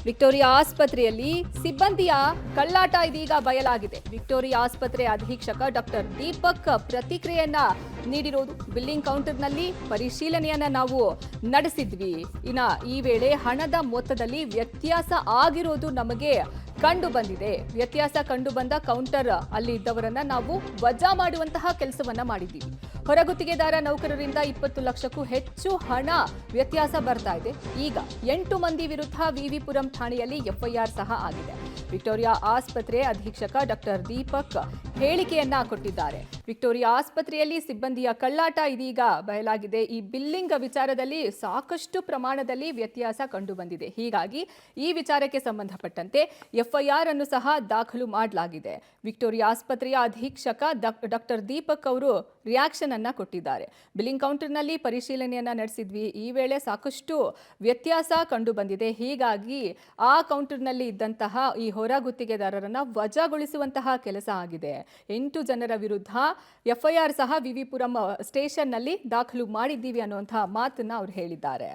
Victoria ಆಸ್ಪತ್ರೆಯಲ್ಲಿ ಸಿಬ್ಬಂದಿಯ ಕಳ್ಳಾಟ ಇದೀಗ ಬಯಲಾಗಿದೆ. ವಿಕ್ಟೋರಿಯಾ ಆಸ್ಪತ್ರೆ ಅಧೀಕ್ಷಕ ಡಾಕ್ಟರ್ ದೀಪಕ್ ಪ್ರತಿಕ್ರಿಯೆಯನ್ನ ನೀಡಿರೋದು. ಬಿಲ್ಲಿಂಗ್ ಕೌಂಟರ್ನಲ್ಲಿ ಪರಿಶೀಲನೆಯನ್ನ ನಾವು ನಡೆಸಿದ್ವಿ. ಈ ವೇಳೆ ಹಣದ ಮೊತ್ತದಲ್ಲಿ ವ್ಯತ್ಯಾಸ ಆಗಿರೋದು ನಮಗೆ ಕಂಡು ಬಂದಿದೆ. ವ್ಯತ್ಯಾಸ ಕಂಡು ಬಂದ ಕೌಂಟರ್ ಅಲ್ಲಿ ಇದ್ದವರನ್ನ ನಾವು ವಜಾ ಮಾಡುವಂತಹ ಕೆಲಸವನ್ನ ಮಾಡಿದ್ದೀವಿ. ಹೊರಗುತ್ತಿಗೆದಾರ ನೌಕರರಿಂದ 20 ಲಕ್ಷಕ್ಕೂ ಹೆಚ್ಚು ಹಣ ವ್ಯತ್ಯಾಸ ಬರ್ತಾ ಇದೆ. ಈಗ 8 ಮಂದಿ ವಿರುದ್ಧ ವಿವಿಪುರಂ ಠಾಣೆಯಲ್ಲಿ ಎಫ್ಐಆರ್ ಸಹ ಆಗಿದೆ. ವಿಕ್ಟೋರಿಯಾ ಆಸ್ಪತ್ರೆ ಅಧೀಕ್ಷಕ ಡಾಕ್ಟರ್ ದೀಪಕ್ ಹೇಳಿಕೆಯನ್ನ ಕೊಟ್ಟಿದ್ದಾರೆ. ವಿಕ್ಟೋರಿಯಾ ಆಸ್ಪತ್ರೆಯಲ್ಲಿ ಸಿಬ್ಬಂದಿಯ ಕಳ್ಳಾಟ ಇದೀಗ ಬಯಲಾಗಿದೆ. ಈ ಬಿಲ್ಲಿಂಗ್ ವಿಚಾರದಲ್ಲಿ ಸಾಕಷ್ಟು ಪ್ರಮಾಣದಲ್ಲಿ ವ್ಯತ್ಯಾಸ ಕಂಡು ಬಂದಿದೆ. ಹೀಗಾಗಿ ಈ ವಿಚಾರಕ್ಕೆ ಸಂಬಂಧಪಟ್ಟಂತೆ ಎಫ್ಐಆರ್ ಅನ್ನು ಸಹ ದಾಖಲು ಮಾಡಲಾಗಿದೆ. ವಿಕ್ಟೋರಿಯಾ ಆಸ್ಪತ್ರೆಯ ಅಧೀಕ್ಷಕ ಡಾಕ್ಟರ್ ದೀಪಕ್ ಅವರು ರಿಯಾಕ್ಷನ್ ಅನ್ನ ಕೊಟ್ಟಿದ್ದಾರೆ. ಬಿಲ್ಲಿಂಗ್ ಕೌಂಟರ್ನಲ್ಲಿ ಪರಿಶೀಲನೆಯನ್ನ ನಡೆಸಿದ್ವಿ. ಈ ವೇಳೆ ಸಾಕಷ್ಟು ವ್ಯತ್ಯಾಸ ಕಂಡು ಬಂದಿದೆ. ಹೀಗಾಗಿ ಆ ಕೌಂಟರ್ನಲ್ಲಿ ಇದ್ದಂತಹ ಈ ಹೊರ ಗುತ್ತಿಗೆದಾರರನ್ನ ವಜಾಗೊಳಿಸುವಂತಹ ಕೆಲಸ ಆಗಿದೆ. 8 ಜನರ ವಿರುದ್ಧ ಎಫ್ಐಆರ್ ಸಹ ವಿವಿಪುರಂ ಸ್ಟೇಷನ್ನಲ್ಲಿ ದಾಖಲು ಮಾಡಿದ್ದೀವಿ ಅನ್ನುವಂತಹ ಮಾತನ್ನ ಅವರು ಹೇಳಿದ್ದಾರೆ.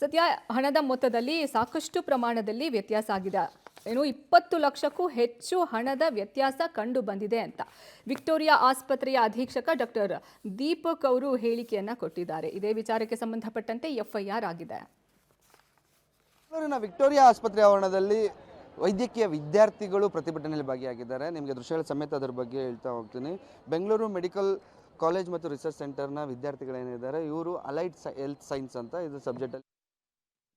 ಸದ್ಯ ಹಣದ ಮೊತ್ತದಲ್ಲಿ ಸಾಕಷ್ಟು ಪ್ರಮಾಣದಲ್ಲಿ ವ್ಯತ್ಯಾಸ ಆಗಿದೆ. 20 ಲಕ್ಷಕ್ಕೂ ಹೆಚ್ಚು ಹಣದ ವ್ಯತ್ಯಾಸ ಕಂಡು ಬಂದಿದೆ ಅಂತ ವಿಕ್ಟೋರಿಯಾ ಆಸ್ಪತ್ರೆಯ ಅಧೀಕ್ಷಕ ಡಾಕ್ಟರ್ ದೀಪಕ್ ಅವರು ಹೇಳಿಕೆಯನ್ನ ಕೊಟ್ಟಿದ್ದಾರೆ. ಇದೇ ವಿಚಾರಕ್ಕೆ ಸಂಬಂಧಪಟ್ಟಂತೆ ಎಫ್ಐಆರ್ ಆಗಿದೆ. ವಿಕ್ಟೋರಿಯಾ ಆಸ್ಪತ್ರೆ ಆವರಣದಲ್ಲಿ ವೈದ್ಯಕೀಯ ವಿದ್ಯಾರ್ಥಿಗಳು ಪ್ರತಿಭಟನೆಯಲ್ಲಿ ಭಾಗಿಯಾಗಿದ್ದಾರೆ. ನಿಮಗೆ ದೃಶ್ಯಗಳ ಸಮೇತ ಅದರ ಬಗ್ಗೆ ಹೇಳ್ತಾ ಹೋಗ್ತೀನಿ. ಬೆಂಗಳೂರು ಮೆಡಿಕಲ್ ಕಾಲೇಜ್ ಮತ್ತು ರಿಸರ್ಚ್ ಸೆಂಟರ್ನ ವಿದ್ಯಾರ್ಥಿಗಳೇನಿದ್ದಾರೆ, ಇವರು ಅಲೈಡ್ ಹೆಲ್ತ್ ಸೈನ್ಸ್ ಅಂತ ಇದು ಸಬ್ಜೆಕ್ಟಲ್ಲಿ